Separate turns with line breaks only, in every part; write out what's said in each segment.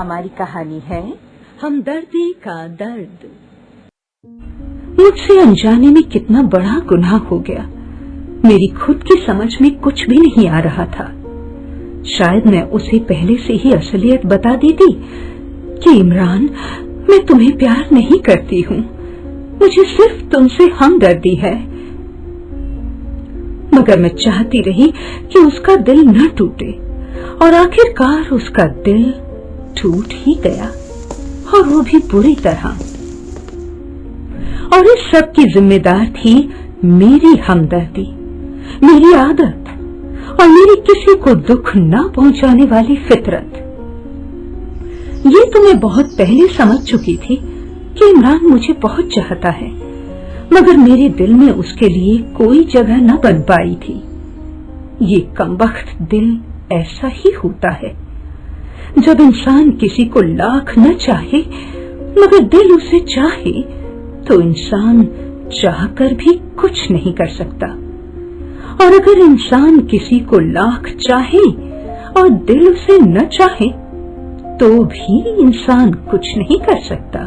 हमारी कहानी है हमदर्दी का दर्द। मुझसे अनजाने में कितना बड़ा गुनाह हो गया, मेरी खुद की समझ में कुछ भी नहीं आ रहा था। शायद मैं उसे पहले से ही असलियत बता देती कि इमरान, मैं तुम्हें प्यार नहीं करती हूँ, मुझे सिर्फ तुमसे हमदर्दी है। मगर मैं चाहती रही कि उसका दिल न टूटे और आखिरकार उसका दिल टूट ही गया, और वो भी बुरी तरह। और इस सब की जिम्मेदार थी मेरी हमदर्दी, मेरी आदत और मेरी किसी को दुख न पहुंचाने वाली फितरत। ये तो मैं बहुत पहले समझ चुकी थी कि इमरान मुझे बहुत चाहता है, मगर मेरे दिल में उसके लिए कोई जगह न बन पाई थी। ये कमबख्त दिल ऐसा ही होता है, जब इंसान किसी को लाख न चाहे मगर दिल उसे चाहे तो इंसान चाहकर भी कुछ नहीं कर सकता, और अगर इंसान किसी को लाख चाहे और दिल उसे न चाहे तो भी इंसान कुछ नहीं कर सकता।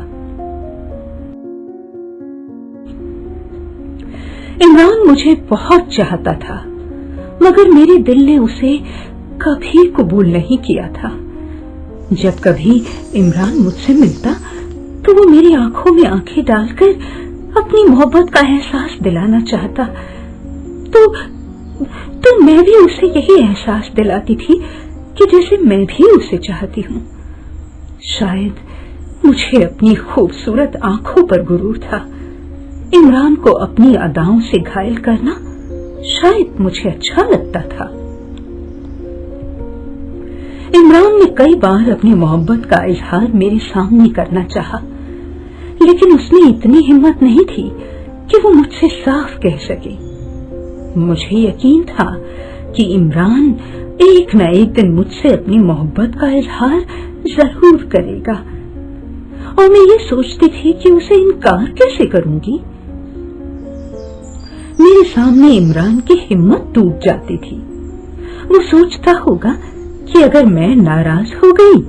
इमरान मुझे बहुत चाहता था, मगर मेरे दिल ने उसे कभी कबूल नहीं किया था। जब कभी इमरान मुझसे मिलता तो वो मेरी आंखों में आंखें डालकर अपनी मोहब्बत का एहसास दिलाना चाहता, तो मैं भी उसे यही एहसास दिलाती थी कि जैसे मैं भी उसे चाहती हूँ। शायद मुझे अपनी खूबसूरत आंखों पर गुरूर था। इमरान को अपनी अदाओं से घायल करना शायद मुझे अच्छा लगता था। इमरान ने कई बार अपनी मोहब्बत का इजहार मेरे सामने करना चाहा, लेकिन उसमें इतनी हिम्मत नहीं थी कि वो मुझसे साफ कह सके। मुझे यकीन था कि इमरान एक न एक दिन मुझसे अपनी मोहब्बत का इजहार जरूर करेगा, और मैं ये सोचती थी कि उसे इनकार कैसे करूंगी। मेरे सामने इमरान की हिम्मत टूट जाती थी। वो सोचता होगा कि अगर मैं नाराज हो गई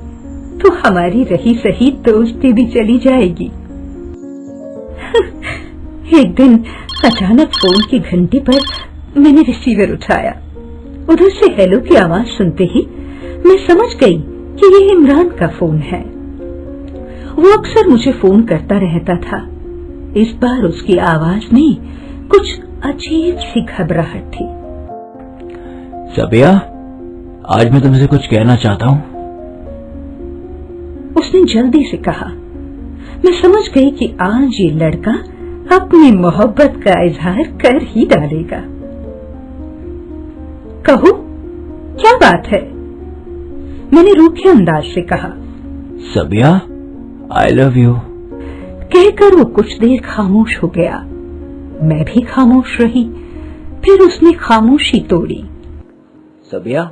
तो हमारी रही सही दोस्ती भी चली जाएगी। एक दिन अचानक फोन की घंटी पर मैंने रिसीवर उठाया। उधर से हेलो की आवाज सुनते ही मैं समझ गई कि ये इमरान का फोन है। वो अक्सर मुझे फोन करता रहता था। इस बार उसकी आवाज में कुछ अजीब सी घबराहट थी।
सबिया, आज मैं तुमसे कुछ कहना चाहता हूँ,
उसने जल्दी से कहा। मैं समझ गई कि आज ये लड़का अपनी मोहब्बत का इजहार कर ही डालेगा। कहो, क्या बात है? मैंने रूखे अंदाज से कहा।
सबिया, आई लव यू।
कहकर वो कुछ देर खामोश हो गया। मैं भी खामोश रही। फिर उसने खामोशी तोड़ी।
सबिया,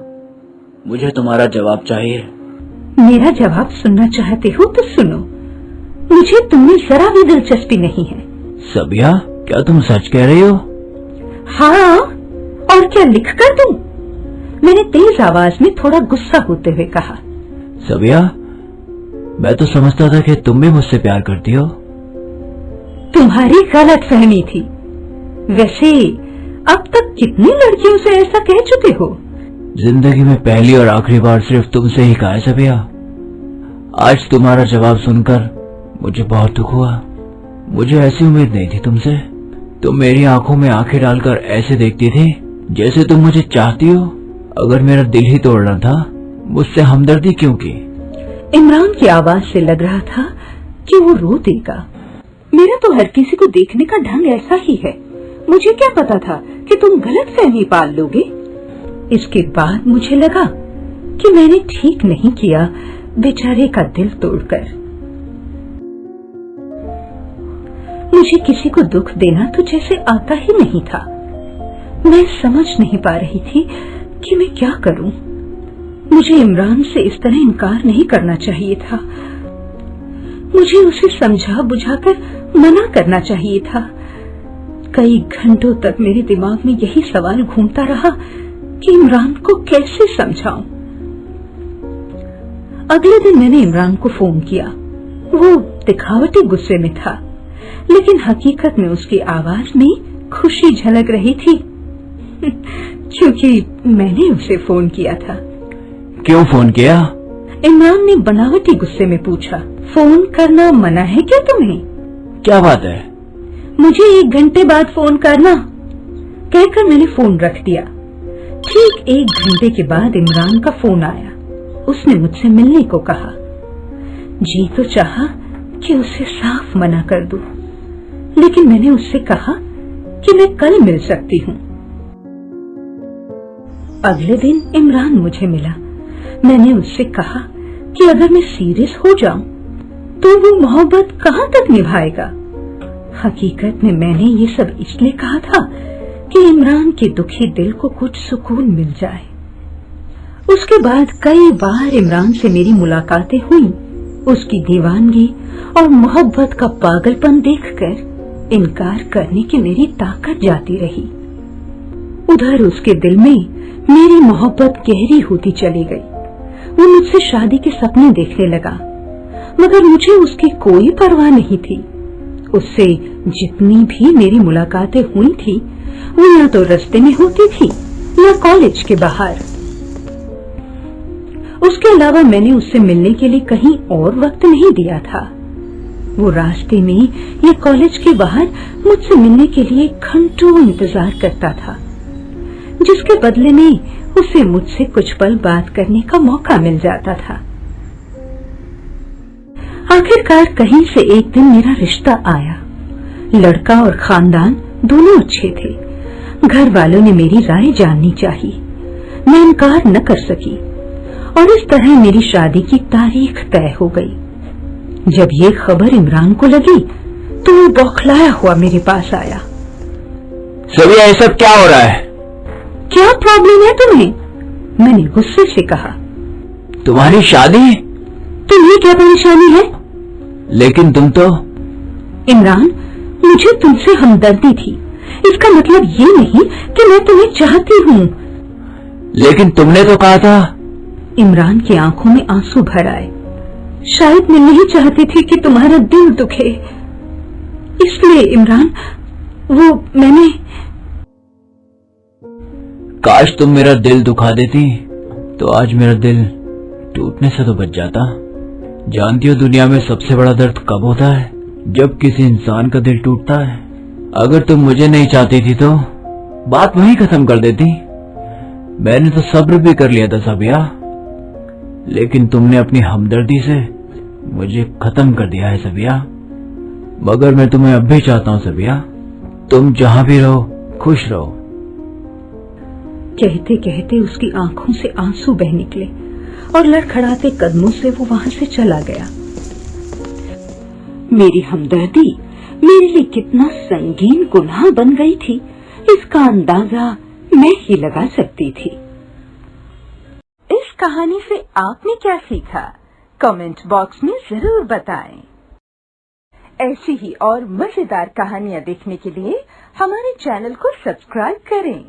मुझे तुम्हारा जवाब चाहिए।
मेरा जवाब सुनना चाहते हो तो सुनो, मुझे तुममें जरा भी दिलचस्पी नहीं है।
सबिया, क्या तुम सच कह रही हो?
हाँ, और क्या लिख कर दूं? मैंने तेज आवाज में थोड़ा गुस्सा होते हुए कहा।
सबिया, मैं तो समझता था कि तुम भी मुझसे प्यार करती हो।
तुम्हारी गलत फहमी थी। वैसे अब तक कितनी लड़कियों से ऐसा कह चुके हो?
जिंदगी में पहली और आखिरी बार सिर्फ तुमसे ही कहा है सबिया। आज तुम्हारा जवाब सुनकर मुझे बहुत दुख हुआ। मुझे ऐसी उम्मीद नहीं थी तुमसे। तुम मेरी आंखों में आंखें डालकर ऐसे देखती थी जैसे तुम मुझे चाहती हो। अगर मेरा दिल ही तोड़ना था, मुझसे हमदर्दी क्यों की?
इमरान की आवाज से लग रहा था कि वो रो देगा। मेरा तो हर किसी को देखने का ढंग ऐसा ही है। मुझे क्या पता था कि तुम गलत फहमी पाल लोगे। इसके बाद मुझे लगा कि मैंने ठीक नहीं किया बेचारे का दिल तोड़कर। मुझे किसी को दुख देना तो जैसे आता ही नहीं था। मैं समझ नहीं पा रही थी कि मैं क्या करूं। मुझे इमरान से इस तरह इनकार नहीं करना चाहिए था। मुझे उसे समझा बुझाकर मना करना चाहिए था। कई घंटों तक मेरे दिमाग में यही सवाल घूमता रहा कि इमरान को कैसे समझाऊं। अगले दिन मैंने इमरान को फोन किया। वो दिखावटी गुस्से में था, लेकिन हकीकत में उसकी आवाज में खुशी झलक रही थी क्योंकि मैंने उसे फोन किया था।
क्यों फोन किया?
इमरान ने बनावटी गुस्से में पूछा। फोन करना मना है क्या तुम्हें?
क्या बात है?
मुझे 1 घंटे बाद फोन करना, कहकर मैंने फोन रख दिया। ठीक 1 घंटे के बाद इमरान का फोन आया। उसने मुझसे मिलने को कहा। जी तो चाहा कि उसे साफ मना कर दूं, लेकिन मैंने उससे कहा कि मैं कल मिल सकती हूँ। अगले दिन इमरान मुझे मिला। मैंने उससे कहा कि अगर मैं सीरियस हो जाऊं तो वो मोहब्बत कहाँ तक निभाएगा। हकीकत में मैंने ये सब इसलिए कहा था कि इमरान के दुखी दिल को कुछ सुकून मिल जाए। उसके बाद कई बार इमरान से मेरी मुलाकातें हुई। उसकी दीवानगी और मोहब्बत का पागलपन देखकर इनकार करने की मेरी ताकत जाती रही। उधर उसके दिल में मेरी मोहब्बत गहरी होती चली गई। वो मुझसे शादी के सपने देखने लगा, मगर मुझे उसकी कोई परवाह नहीं थी। उससे जितनी भी मेरी मुलाकातें हुई थी वो या तो रास्ते में होती थी या कॉलेज के बाहर। उसके अलावा मैंने उससे मिलने के लिए कहीं और वक्त नहीं दिया था। वो रास्ते में या कॉलेज के बाहर मुझसे मिलने के लिए घंटों इंतजार करता था, जिसके बदले में उसे मुझसे कुछ पल बात करने का मौका मिल जाता था। आखिरकार कहीं से एक दिन मेरा रिश्ता आया। लड़का और खानदान दोनों अच्छे थे। घर वालों ने मेरी राय जाननी चाहिए। मैं इनकार न कर सकी और इस तरह मेरी शादी की तारीख तय हो गई। जब ये खबर इमरान को लगी तो वो बौखलाया हुआ मेरे पास आया।
सबिया, ये सब क्या हो रहा है?
क्या प्रॉब्लम है तुम्हें? मैंने गुस्से से कहा।
तुम्हारी शादी?
तुम्हें क्या परेशानी है?
लेकिन तुम तो।
इमरान, मुझे तुमसे हमदर्दी थी, इसका मतलब ये नहीं कि मैं तुम्हें चाहती हूँ।
लेकिन तुमने तो कहा था।
इमरान की आंखों में आंसू भर आए। शायद मैं नहीं चाहती थी कि तुम्हारा दिल दुखे, इसलिए इमरान वो मैंने।
काश तुम मेरा दिल दुखा देती तो आज मेरा दिल टूटने से तो बच जाता। जानती हो दुनिया में सबसे बड़ा दर्द कब होता है? जब किसी इंसान का दिल टूटता है। अगर तुम मुझे नहीं चाहती थी तो बात वहीं खत्म कर देती। मैंने तो सब्र भी कर लिया था सबिया, लेकिन तुमने अपनी हमदर्दी से मुझे खत्म कर दिया है सबिया। मगर मैं तुम्हें अब भी चाहता हूँ सबिया, तुम जहाँ भी रहो खुश रहो।
कहते कहते उसकी आंखों से आंसू बह निकले और लड़खड़ाते कदमों से वो वहां से चला गया। मेरी हमदर्दी मेरे लिए कितना संगीन गुनाह बन गई थी, इसका अंदाजा मैं ही लगा सकती थी। इस कहानी से आपने क्या सीखा? कमेंट बॉक्स में जरूर बताएं। ऐसी ही और मजेदार कहानियां देखने के लिए हमारे चैनल को सब्सक्राइब करें।